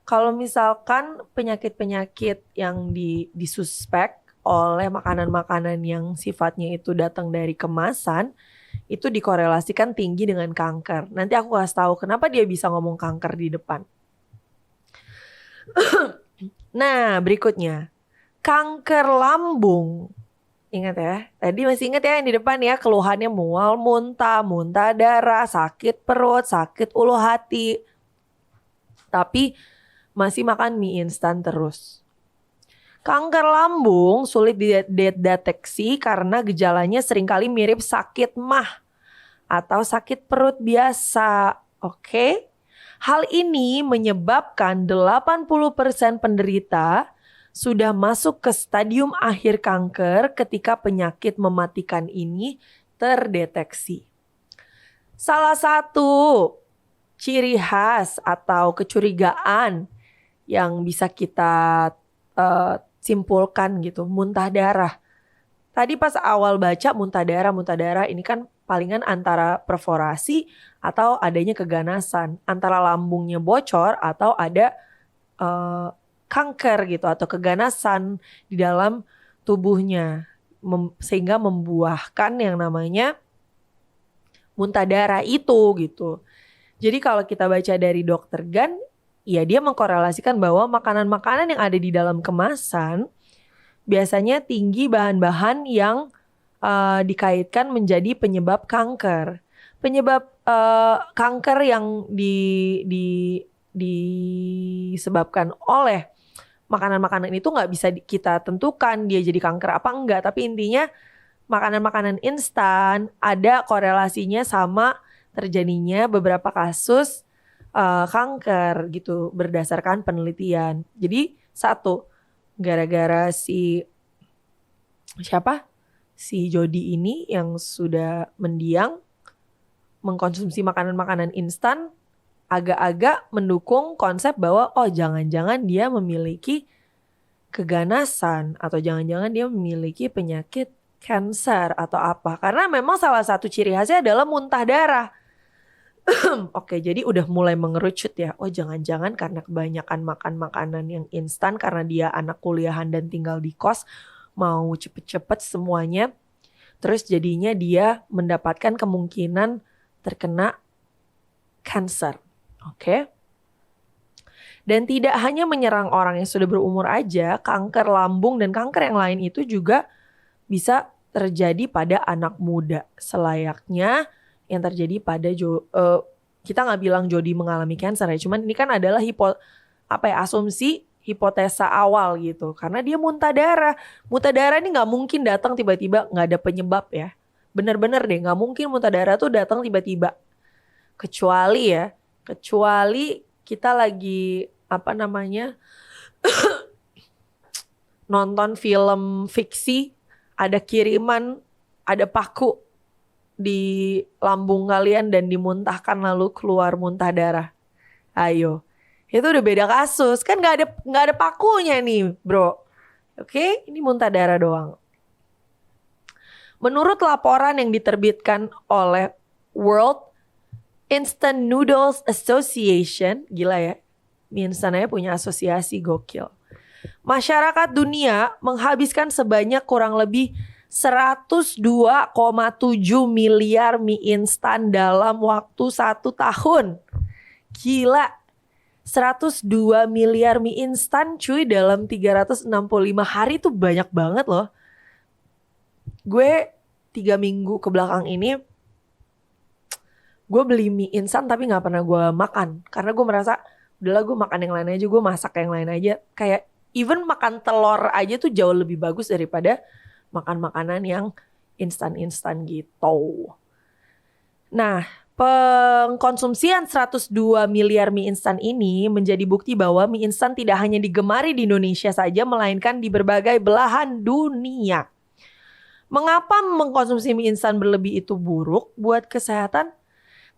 kalau misalkan penyakit-penyakit yang disuspek oleh makanan-makanan yang sifatnya itu datang dari kemasan itu dikorelasikan tinggi dengan kanker. Nanti aku kasih tahu kenapa dia bisa ngomong kanker di depan. Nah, berikutnya kanker lambung. Ingat ya, tadi masih ingat ya yang di depan ya, keluhannya mual, muntah, muntah darah, sakit perut, sakit ulu hati. Tapi masih makan mie instan terus. Kanker lambung sulit dideteksi karena gejalanya seringkali mirip sakit MAH atau sakit perut biasa. Oke? Hal ini menyebabkan 80% penderita sudah masuk ke stadium akhir kanker ketika penyakit mematikan ini terdeteksi. Salah satu ciri khas atau kecurigaan yang bisa kita simpulkan gitu, muntah darah. Tadi pas awal baca muntah darah ini kan palingan antara perforasi atau adanya keganasan, antara lambungnya bocor atau ada kanker gitu atau keganasan di dalam tubuhnya sehingga membuahkan yang namanya muntah darah itu gitu. Jadi kalau kita baca dari Dr. Gan, ya dia mengkorelasikan bahwa makanan-makanan yang ada di dalam kemasan biasanya tinggi bahan-bahan yang dikaitkan menjadi penyebab kanker. Penyebab kanker yang disebabkan oleh makanan-makanan itu nggak bisa kita tentukan dia jadi kanker apa enggak. Tapi intinya makanan-makanan instan ada korelasinya sama terjadinya beberapa kasus kanker gitu berdasarkan penelitian. Jadi satu, gara-gara si Jody ini yang sudah mendiang mengkonsumsi makanan-makanan instan agak-agak mendukung konsep bahwa jangan-jangan dia memiliki keganasan atau jangan-jangan dia memiliki penyakit kanker atau apa. Karena memang salah satu ciri khasnya adalah muntah darah. Oke, jadi udah mulai mengerucut ya. Jangan-jangan karena kebanyakan makan makanan yang instan karena dia anak kuliahan dan tinggal di kos, mau cepet-cepet semuanya. Terus jadinya dia mendapatkan kemungkinan terkena kanker. Oke. Dan tidak hanya menyerang orang yang sudah berumur aja, kanker lambung dan kanker yang lain itu juga bisa terjadi pada anak muda. Selayaknya yang terjadi pada kita nggak bilang Jody mengalami kanker ya, cuman ini kan adalah asumsi hipotesa awal gitu. Karena dia muntah darah. Muntah darah ini nggak mungkin datang tiba-tiba nggak ada penyebab ya. Bener-bener deh, nggak mungkin muntah darah tuh datang tiba-tiba. Kecuali kita lagi nonton film fiksi, ada kiriman, ada paku di lambung kalian dan dimuntahkan lalu keluar muntah darah. Ayo, itu udah beda kasus kan, nggak ada pakunya nih bro. Oke, ini muntah darah doang. Menurut laporan yang diterbitkan oleh World Instant Noodles Association, gila ya, mie instan aja punya asosiasi, gokil. Masyarakat dunia menghabiskan sebanyak kurang lebih 102,7 miliar mie instan dalam waktu 1 tahun. Gila. 102 miliar mie instan cuy dalam 365 hari tuh banyak banget loh. Gue 3 minggu ke belakang ini gue beli mie instan tapi gak pernah gue makan. Karena gue merasa udahlah gue makan yang lain aja, gue masak yang lain aja. Kayak even makan telur aja tuh jauh lebih bagus daripada makan makanan yang instan-instan gitu. Nah, pengkonsumsian 102 miliar mie instan ini menjadi bukti bahwa mie instan tidak hanya digemari di Indonesia saja, melainkan di berbagai belahan dunia. Mengapa mengkonsumsi mie instan berlebih itu buruk buat kesehatan?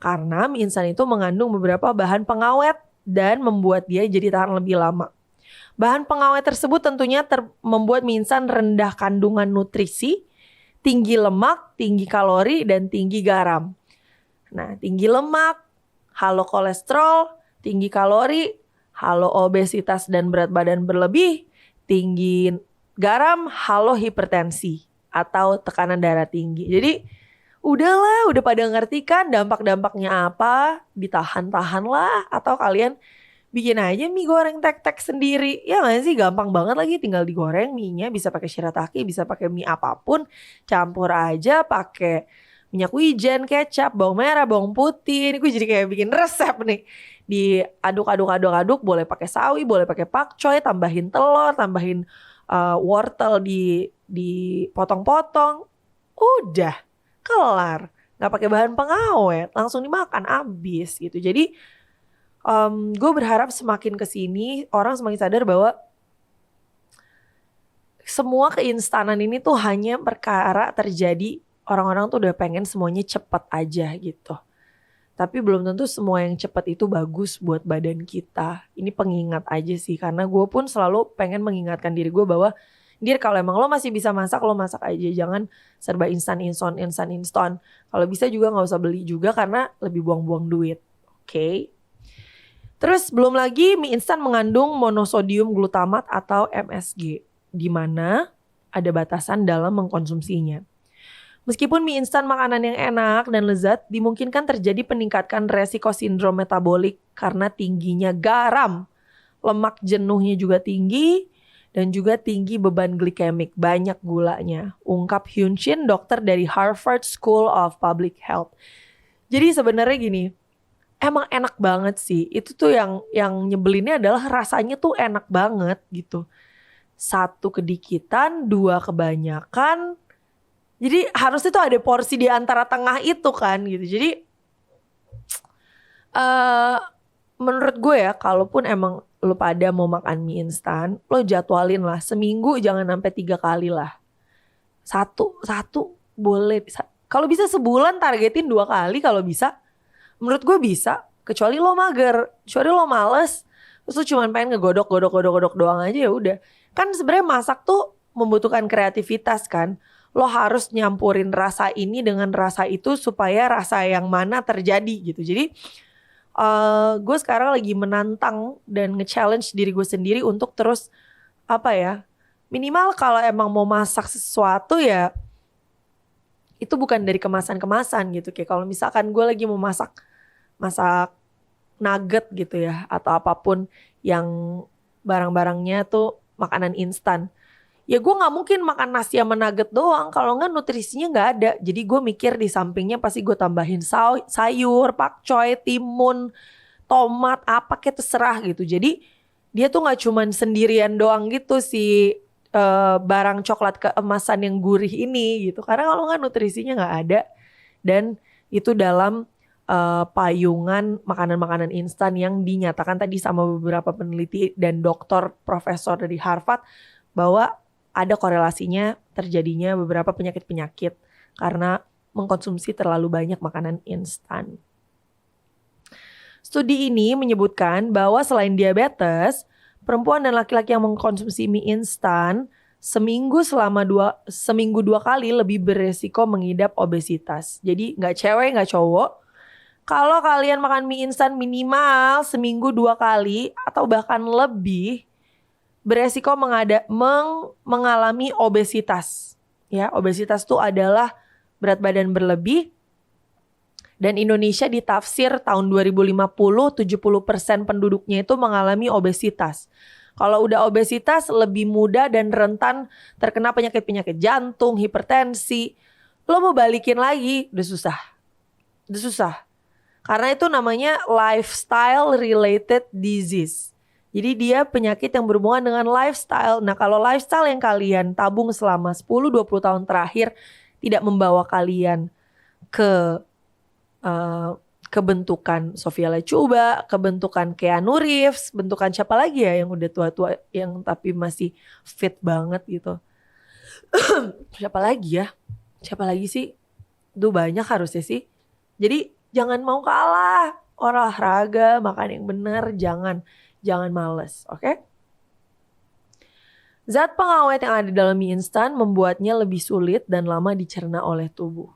Karena mie instan itu mengandung beberapa bahan pengawet dan membuat dia jadi tahan lebih lama. Bahan pengawet tersebut tentunya membuat mie instan rendah kandungan nutrisi, tinggi lemak, tinggi kalori, dan tinggi garam. Nah, tinggi lemak, halo kolesterol, tinggi kalori, halo obesitas dan berat badan berlebih, tinggi garam, halo hipertensi atau tekanan darah tinggi. Jadi udahlah, udah pada ngerti kan dampak-dampaknya apa, ditahan-tahan lah, atau kalian bikin aja mie goreng tek-tek sendiri. Ya gak sih, gampang banget lagi, tinggal digoreng mie-nya, bisa pakai shirataki, bisa pakai mie apapun, campur aja pakai minyak wijen, kecap, bawang merah, bawang putih. Ini gue jadi kayak bikin resep nih. Diaduk-aduk-aduk-aduk, boleh pakai sawi, boleh pakai pakcoy, tambahin telur, tambahin wortel dipotong-potong. Udah, kelar. Gak pakai bahan pengawet, langsung dimakan abis gitu. Jadi gue berharap semakin kesini orang semakin sadar bahwa semua keinstanan ini tuh hanya perkara terjadi. Orang-orang tuh udah pengen semuanya cepat aja gitu. Tapi belum tentu semua yang cepat itu bagus buat badan kita. Ini pengingat aja sih. Karena gue pun selalu pengen mengingatkan diri gue bahwa Dir, kalau emang lo masih bisa masak, lo masak aja. Jangan serba instan. Kalau bisa juga gak usah beli juga karena lebih buang-buang duit. Oke. Terus belum lagi mie instan mengandung monosodium glutamat atau MSG. Di mana ada batasan dalam mengkonsumsinya. Meskipun mie instan makanan yang enak dan lezat, dimungkinkan terjadi peningkatan resiko sindrom metabolik karena tingginya garam. Lemak jenuhnya juga tinggi dan juga tinggi beban glikemik, banyak gulanya. Ungkap Hyun Shin, dokter dari Harvard School of Public Health. Jadi sebenarnya gini, emang enak banget sih. Itu tuh yang nyebelinnya adalah rasanya tuh enak banget gitu. 1 kedikitan, 2 kebanyakan. Jadi harusnya tuh ada porsi di antara tengah itu kan gitu. Jadi menurut gue ya, kalaupun emang lo pada mau makan mie instan, lo jadwalin lah seminggu jangan sampai 3 kali lah. Satu boleh. Kalau bisa sebulan targetin 2 kali kalau bisa. Menurut gue bisa. Kecuali lo mager, kecuali lo males, terus lo cuma pengen ngegodok doang aja ya udah. Kan sebenarnya masak tuh membutuhkan kreativitas kan. Lo harus nyampurin rasa ini dengan rasa itu supaya rasa yang mana terjadi gitu. Jadi gue sekarang lagi menantang dan nge-challenge diri gue sendiri untuk terus minimal kalau emang mau masak sesuatu ya itu bukan dari kemasan-kemasan gitu. Kayak kalau misalkan gue lagi mau masak nugget gitu ya, atau apapun yang barang-barangnya tuh makanan instan. Ya gue gak mungkin makan nasi sama nugget doang, kalau gak nutrisinya gak ada. Jadi gue mikir di sampingnya pasti gue tambahin sayur, pakcoy, timun, tomat, apa kayak terserah gitu. Jadi dia tuh gak cuman sendirian doang gitu si barang coklat keemasan yang gurih ini gitu. Karena kalau gak nutrisinya gak ada. Dan itu dalam payungan makanan-makanan instan yang dinyatakan tadi sama beberapa peneliti dan dokter profesor dari Harvard bahwa ada korelasinya terjadinya beberapa penyakit-penyakit karena mengkonsumsi terlalu banyak makanan instan. Studi ini menyebutkan bahwa selain diabetes, perempuan dan laki-laki yang mengkonsumsi mie instan seminggu dua kali lebih beresiko mengidap obesitas. Jadi nggak cewek nggak cowok. Kalau kalian makan mie instan minimal seminggu dua kali atau bahkan lebih, beresiko mengalami obesitas. Ya, obesitas itu adalah berat badan berlebih. Dan Indonesia ditafsir tahun 2050 70% penduduknya itu mengalami obesitas. Kalau udah obesitas lebih mudah dan rentan terkena penyakit-penyakit jantung, hipertensi. Lo mau balikin lagi udah susah. Udah susah. Karena itu namanya lifestyle related disease. Jadi dia penyakit yang berhubungan dengan lifestyle. Nah, kalau lifestyle yang kalian tabung selama 10-20 tahun terakhir tidak membawa kalian ke kebentukan Sofia Lachuba, kebentukan Keanu Reeves, bentukan siapa lagi ya yang udah tua-tua yang tapi masih fit banget gitu. Siapa lagi ya? Siapa lagi sih? Itu banyak harusnya sih. Jadi jangan mau kalah. Olahraga, makan yang benar, jangan males, oke? Zat pengawet yang ada dalam mie instan membuatnya lebih sulit dan lama dicerna oleh tubuh.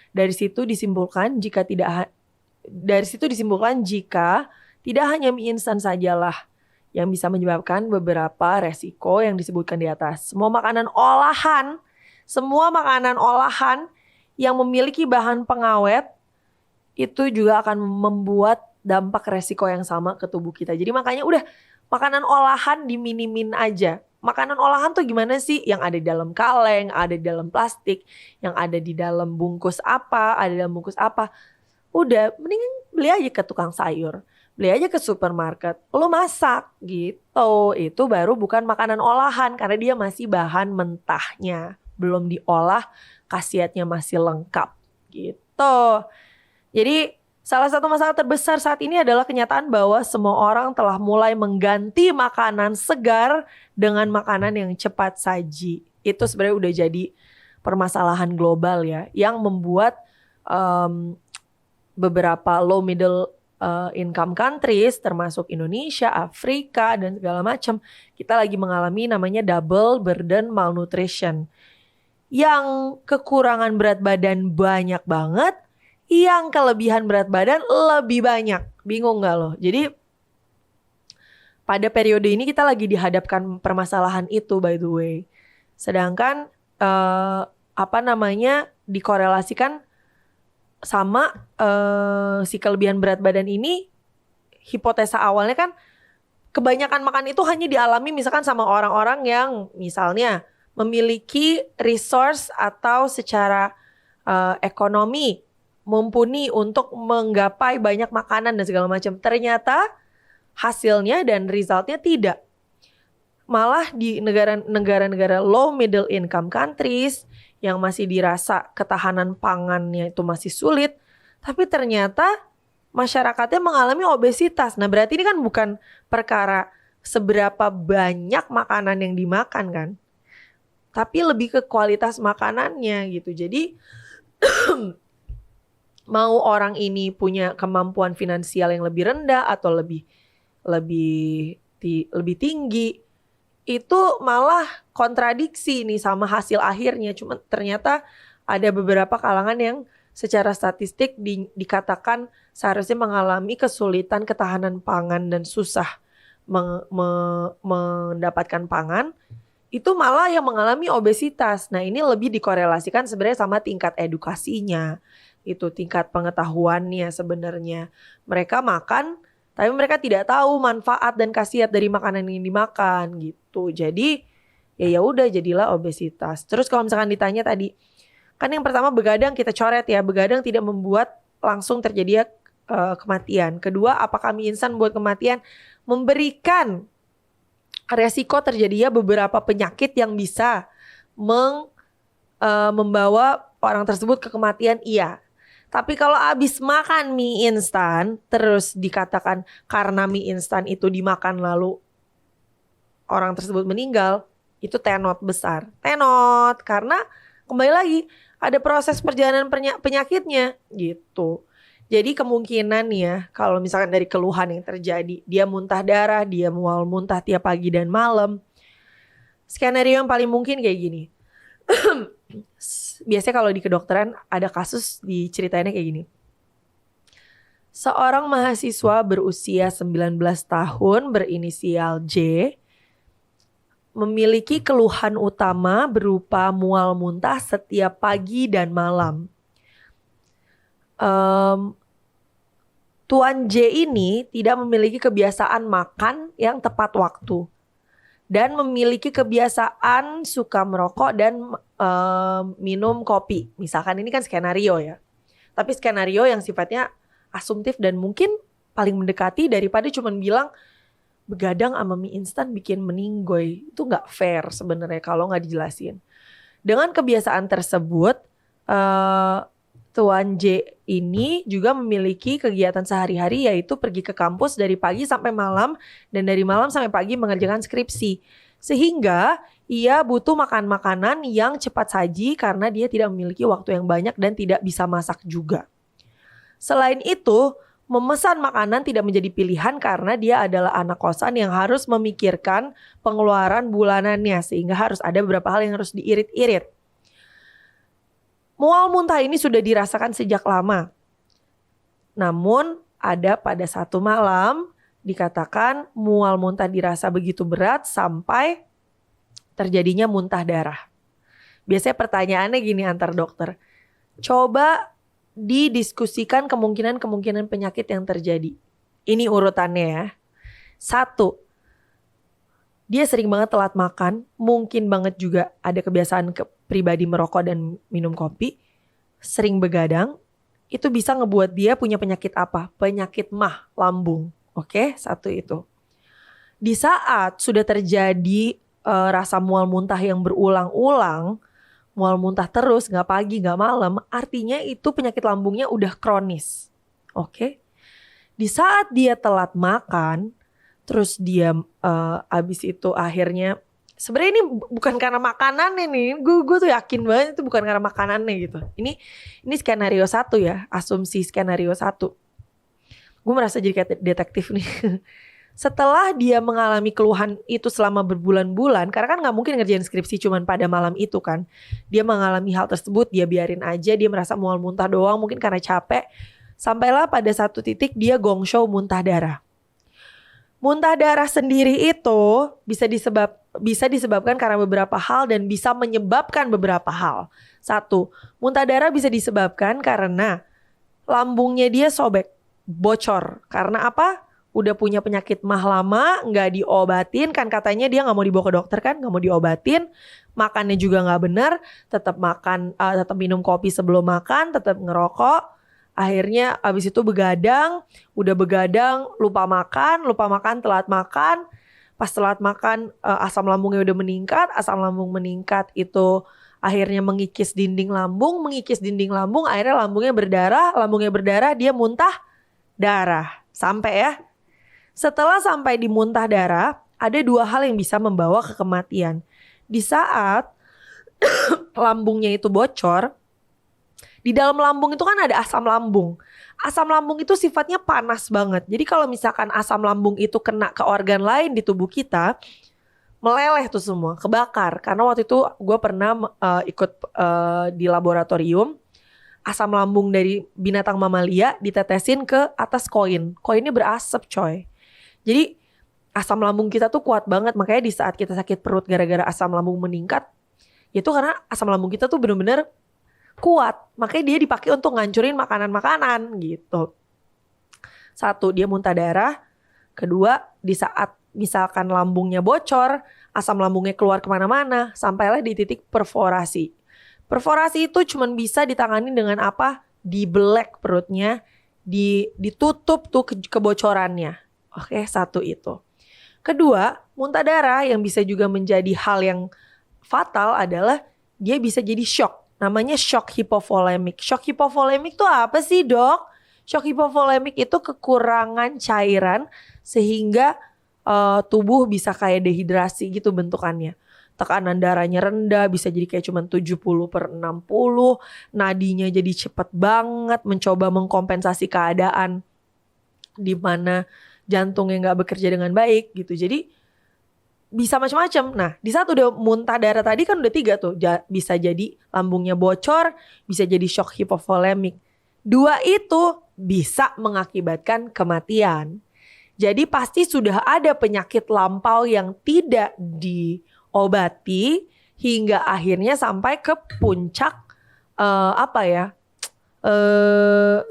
Dari situ disimpulkan jika tidak hanya mie instan sajalah yang bisa menyebabkan beberapa resiko yang disebutkan di atas. Semua makanan olahan yang memiliki bahan pengawet itu juga akan membuat dampak resiko yang sama ke tubuh kita. Jadi makanya udah makanan olahan diminimin aja. Makanan olahan tuh gimana sih? Yang ada di dalam kaleng, ada di dalam plastik, yang ada di dalam bungkus apa, ada di dalam bungkus apa. Udah, mendingan beli aja ke tukang sayur. Beli aja ke supermarket. Lo masak gitu. Itu baru bukan makanan olahan karena dia masih bahan mentahnya. Belum diolah, khasiatnya masih lengkap gitu. Jadi salah satu masalah terbesar saat ini adalah kenyataan bahwa semua orang telah mulai mengganti makanan segar dengan makanan yang cepat saji. Itu sebenarnya udah jadi permasalahan global ya, yang membuat beberapa low middle income countries termasuk Indonesia, Afrika dan segala macam, kita lagi mengalami namanya double burden malnutrition. Yang kekurangan berat badan banyak banget, yang kelebihan berat badan lebih banyak. Bingung gak lo? Jadi pada periode ini kita lagi dihadapkan permasalahan itu by the way. Sedangkan dikorelasikan sama si kelebihan berat badan ini, hipotesa awalnya kan kebanyakan makan itu hanya dialami misalkan sama orang-orang yang misalnya memiliki resource atau secara ekonomi mumpuni untuk menggapai banyak makanan dan segala macam. Ternyata hasilnya dan resultnya tidak. Malah di negara-negara low middle income countries yang masih dirasa ketahanan pangannya itu masih sulit, tapi ternyata masyarakatnya mengalami obesitas. Nah, berarti ini kan bukan perkara seberapa banyak makanan yang dimakan kan, tapi lebih ke kualitas makanannya gitu. Jadi mau orang ini punya kemampuan finansial yang lebih rendah atau lebih tinggi, itu malah kontradiksi nih sama hasil akhirnya. Cuma ternyata ada beberapa kalangan yang secara statistik dikatakan seharusnya mengalami kesulitan ketahanan pangan dan susah mendapatkan pangan, itu malah yang mengalami obesitas. Nah, ini lebih dikorelasikan sebenarnya sama tingkat edukasinya. Itu tingkat pengetahuannya sebenarnya. Mereka makan tapi mereka tidak tahu manfaat dan khasiat dari makanan yang dimakan gitu. Jadi ya udah jadilah obesitas. Terus kalau misalkan ditanya tadi, kan yang pertama begadang kita coret ya. Begadang tidak membuat langsung terjadi kematian. Kedua, apakah mie instan membuat kematian? Memberikan resiko terjadinya beberapa penyakit yang bisa membawa orang tersebut ke kematian, iya. Tapi kalau abis makan mie instan terus dikatakan karena mie instan itu dimakan lalu orang tersebut meninggal, itu tenot besar. Tenot karena kembali lagi ada proses perjalanan penyakitnya gitu. Jadi kemungkinan ya kalau misalkan dari keluhan yang terjadi, dia muntah darah, dia mual muntah tiap pagi dan malam, Skenario yang paling mungkin kayak gini. Biasanya kalau di kedokteran ada kasus diceritainnya kayak gini. Seorang mahasiswa berusia 19 tahun berinisial J memiliki keluhan utama berupa mual muntah setiap pagi dan malam. Tuan J ini tidak memiliki kebiasaan makan yang tepat waktu dan memiliki kebiasaan suka merokok dan minum kopi. Misalkan ini kan skenario ya. Tapi skenario yang sifatnya asumtif dan mungkin paling mendekati daripada cuman bilang begadang sama mie instan bikin meninggoy. Itu gak fair sebenarnya kalau gak dijelasin. Dengan kebiasaan tersebut, Tuan J ini juga memiliki kegiatan sehari-hari yaitu pergi ke kampus dari pagi sampai malam dan dari malam sampai pagi mengerjakan skripsi. Sehingga ia butuh makan makanan yang cepat saji karena dia tidak memiliki waktu yang banyak dan tidak bisa masak juga. Selain itu, memesan makanan tidak menjadi pilihan karena dia adalah anak kosan yang harus memikirkan pengeluaran bulanannya sehingga harus ada beberapa hal yang harus diirit-irit. Mual muntah ini sudah dirasakan sejak lama. Namun ada pada satu malam dikatakan mual muntah dirasa begitu berat sampai terjadinya muntah darah. Biasanya pertanyaannya gini antar dokter. Coba didiskusikan kemungkinan-kemungkinan penyakit yang terjadi. Ini urutannya ya. 1. Dia sering banget telat makan. Mungkin banget juga ada kebiasaan pribadi merokok dan minum kopi. Sering begadang. Itu bisa ngebuat dia punya penyakit apa? Penyakit MAH, lambung. Oke, 1 itu. Di saat sudah terjadi rasa mual muntah yang berulang-ulang, mual muntah terus, gak pagi, gak malam, artinya itu penyakit lambungnya udah kronis. Oke? Di saat dia telat makan, terus dia abis itu akhirnya, sebenarnya ini bukan karena makanannya nih, gue tuh yakin banget itu bukan karena makanannya gitu. Ini skenario 1 ya, asumsi skenario 1. Gue merasa jadi kayak detektif nih. Setelah dia mengalami keluhan itu selama berbulan-bulan, karena kan gak mungkin ngerjain skripsi cuman pada malam itu kan. Dia mengalami hal tersebut, dia biarin aja, dia merasa mual muntah doang mungkin karena capek. Sampailah pada satu titik dia gongshou muntah darah. Muntah darah sendiri itu bisa disebabkan karena beberapa hal dan bisa menyebabkan beberapa hal. 1, muntah darah bisa disebabkan karena lambungnya dia sobek, bocor. Karena apa? Udah punya penyakit MAH lama, gak diobatin, kan katanya dia gak mau dibawa ke dokter kan, gak mau diobatin, makannya juga gak benar, tetap minum kopi sebelum makan, tetap ngerokok, akhirnya abis itu begadang, udah begadang, lupa makan, telat makan, pas telat makan asam lambungnya udah meningkat, asam lambung meningkat itu akhirnya mengikis dinding lambung, akhirnya lambungnya berdarah, dia muntah darah, sampai ya. Setelah sampai di muntah darah, ada 2 hal yang bisa membawa ke kematian. Di saat lambungnya itu bocor, di dalam lambung itu kan ada asam lambung. Asam lambung itu sifatnya panas banget. Jadi kalau misalkan asam lambung itu kena ke organ lain di tubuh kita, meleleh tuh semua, kebakar. Karena waktu itu gue pernah ikut di laboratorium, asam lambung dari binatang mamalia ditetesin ke atas koin. Koinnya berasap coy. Jadi asam lambung kita tuh kuat banget. Makanya di saat kita sakit perut gara-gara asam lambung meningkat, itu karena asam lambung kita tuh bener-bener kuat. Makanya dia dipakai untuk ngancurin makanan-makanan gitu. 1, dia muntah darah. 2, di saat misalkan lambungnya bocor, asam lambungnya keluar kemana-mana, sampailah di titik perforasi. Perforasi itu cuma bisa ditangani dengan apa? Dibelek perutnya, ditutup tuh kebocorannya. Oke, 1 itu. 2, muntah darah yang bisa juga menjadi hal yang fatal adalah dia bisa jadi shock. Namanya shock hipovolemik. Shock hipovolemik itu apa sih, Dok? Shock hipovolemik itu kekurangan cairan sehingga tubuh bisa kayak dehidrasi gitu bentukannya. Tekanan darahnya rendah, bisa jadi kayak cuma 70/60. Nadinya jadi cepet banget, mencoba mengkompensasi keadaan di mana jantungnya gak bekerja dengan baik gitu. Jadi bisa macam-macam. Nah, di saat udah muntah darah tadi kan udah 3 tuh. Bisa jadi lambungnya bocor, bisa jadi shock hipovolemik. 2 itu bisa mengakibatkan kematian. Jadi pasti sudah ada penyakit lampau yang tidak diobati hingga akhirnya sampai ke puncak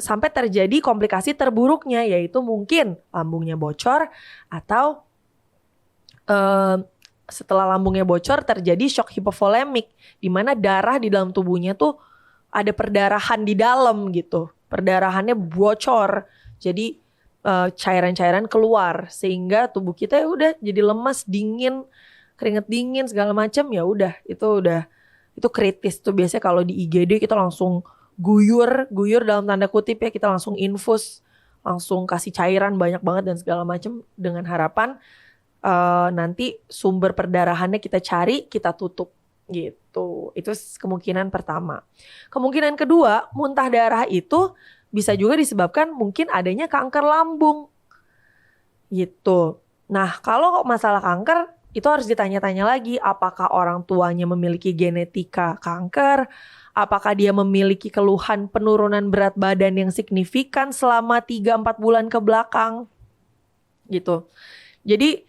sampai terjadi komplikasi terburuknya, yaitu mungkin lambungnya bocor atau setelah lambungnya bocor terjadi shock hipovolemik, di mana darah di dalam tubuhnya tuh ada perdarahan di dalam gitu, perdarahannya bocor, jadi cairan-cairan keluar sehingga tubuh kita ya udah jadi lemas, dingin, keringet dingin segala macam. Ya udah itu kritis tuh. Biasanya kalau di IGD kita langsung guyur dalam tanda kutip ya, kita langsung infus, langsung kasih cairan banyak banget dan segala macam dengan harapan nanti sumber perdarahannya kita cari, kita tutup gitu. Itu kemungkinan pertama. Kemungkinan kedua, muntah darah itu bisa juga disebabkan mungkin adanya kanker lambung gitu. Nah, kalau masalah kanker itu harus ditanya-tanya lagi, apakah orang tuanya memiliki genetika kanker, apakah dia memiliki keluhan penurunan berat badan yang signifikan selama 3-4 bulan ke belakang gitu. Jadi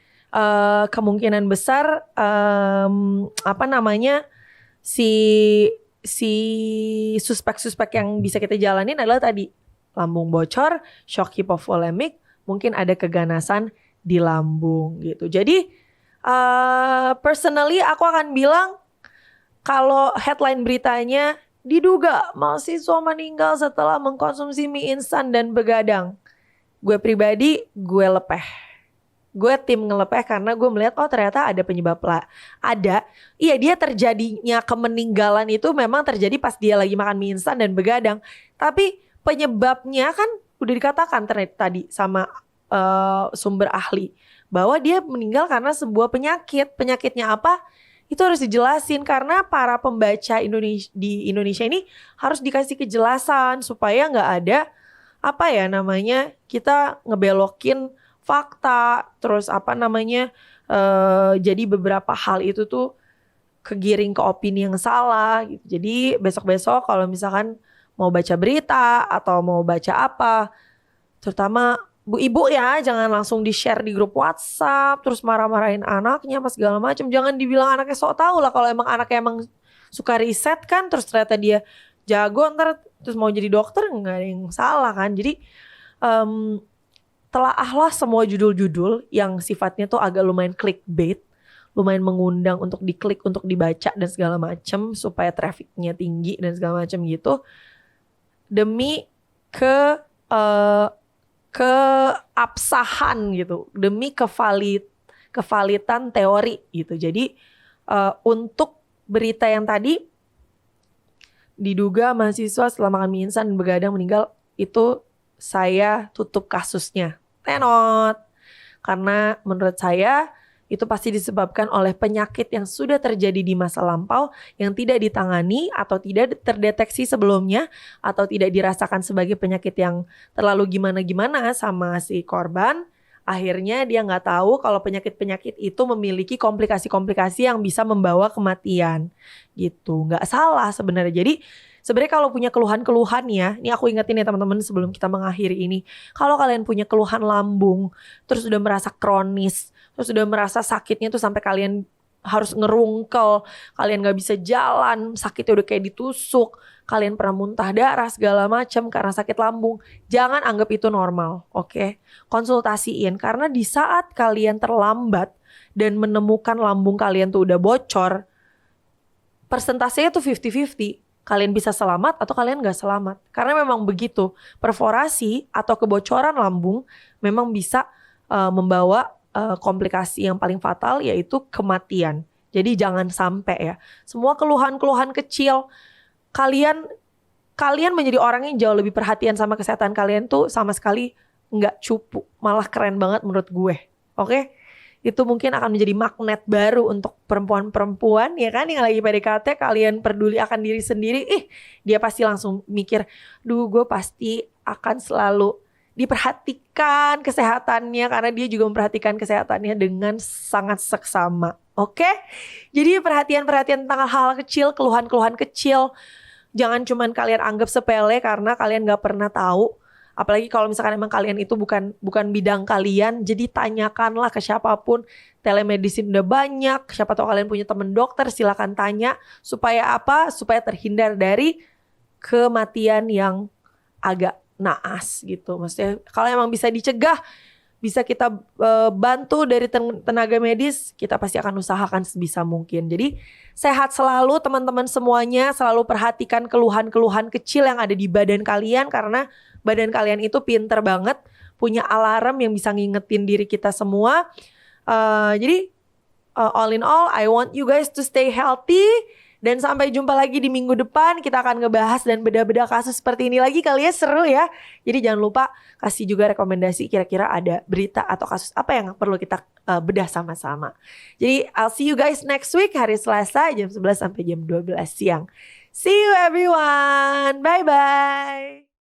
kemungkinan besar si suspek-suspek yang bisa kita jalanin adalah tadi lambung bocor, shock hipovolemik, mungkin ada keganasan di lambung gitu. Jadi personally aku akan bilang kalau headline beritanya diduga mahasiswa meninggal setelah mengkonsumsi mie instan dan begadang, gue pribadi gue lepeh. Gue tim ngelepeh karena gue melihat ternyata ada penyebab lah. Iya, dia terjadinya kemeninggalan itu memang terjadi pas dia lagi makan mie instan dan begadang. Tapi penyebabnya kan udah dikatakan tadi sama sumber ahli bahwa dia meninggal karena sebuah penyakit. Penyakitnya apa? Itu harus dijelasin karena para pembaca di Indonesia ini harus dikasih kejelasan supaya nggak ada kita ngebelokin fakta, terus jadi beberapa hal itu tuh kegiring ke opini yang salah gitu. Jadi besok-besok kalau misalkan mau baca berita atau mau baca apa, terutama ibu ya, jangan langsung di-share di grup WhatsApp terus marah-marahin anaknya pas segala macam. Jangan dibilang anaknya sok tahu lah, kalau emang anaknya emang suka riset kan, terus ternyata dia jago ntar terus mau jadi dokter, nggak ada yang salah kan. Jadi telaahlah semua judul-judul yang sifatnya tuh agak lumayan clickbait, lumayan mengundang untuk diklik, untuk dibaca dan segala macam supaya trafficnya tinggi dan segala macam gitu, demi keabsahan gitu, demi kevalitan teori gitu. Jadi untuk berita yang tadi diduga mahasiswa setelah makan mie instan begadang meninggal, itu saya tutup kasusnya, tenot. Karena menurut saya itu pasti disebabkan oleh penyakit yang sudah terjadi di masa lampau, yang tidak ditangani atau tidak terdeteksi sebelumnya, atau tidak dirasakan sebagai penyakit yang terlalu gimana-gimana sama si korban. Akhirnya dia nggak tahu kalau penyakit-penyakit itu memiliki komplikasi-komplikasi yang bisa membawa kematian gitu. Nggak salah sebenarnya. Jadi sebenarnya kalau punya keluhan-keluhan ya, ini aku ingetin ya teman-teman sebelum kita mengakhiri ini. Kalau kalian punya keluhan lambung, terus udah merasa kronis, terus udah merasa sakitnya tuh sampai kalian harus ngerungkel, kalian gak bisa jalan, sakitnya udah kayak ditusuk, kalian pernah muntah darah segala macam karena sakit lambung, jangan anggap itu normal, oke? Konsultasiin, karena di saat kalian terlambat dan menemukan lambung kalian tuh udah bocor, persentasenya tuh 50-50. Kalian bisa selamat atau kalian gak selamat. Karena memang begitu, perforasi atau kebocoran lambung memang bisa membawa komplikasi yang paling fatal, yaitu kematian. Jadi jangan sampai ya. Semua keluhan-keluhan kecil, kalian menjadi orang yang jauh lebih perhatian sama kesehatan kalian tuh sama sekali gak cupu. Malah keren banget menurut gue. Oke? Itu mungkin akan menjadi magnet baru untuk perempuan-perempuan ya kan, yang lagi PDKT, kalian peduli akan diri sendiri, dia pasti langsung mikir, gue pasti akan selalu diperhatikan kesehatannya karena dia juga memperhatikan kesehatannya dengan sangat seksama. Oke? Jadi perhatian-perhatian tentang hal-hal kecil, keluhan-keluhan kecil, jangan cuman kalian anggap sepele karena kalian gak pernah tahu. Apalagi kalau misalkan emang kalian itu bukan bidang kalian, jadi tanyakanlah ke siapapun. Telemedicine udah banyak, siapa tahu kalian punya teman dokter, silakan tanya. Supaya apa? Supaya terhindar dari kematian yang agak naas gitu. Maksudnya kalau emang bisa dicegah, bisa kita bantu dari tenaga medis, kita pasti akan usahakan sebisa mungkin. Jadi sehat selalu teman-teman semuanya, selalu perhatikan keluhan-keluhan kecil yang ada di badan kalian karena badan kalian itu pinter banget, punya alarm yang bisa ngingetin diri kita semua. Jadi all in all, I want you guys to stay healthy. Dan sampai jumpa lagi di minggu depan. Kita akan ngebahas dan beda-beda kasus seperti ini lagi kali ya, seru ya. Jadi jangan lupa kasih juga rekomendasi kira-kira ada berita atau kasus apa yang perlu kita bedah sama-sama. Jadi I'll see you guys next week hari Selasa jam 11 sampai jam 12 siang. See you everyone. Bye-bye.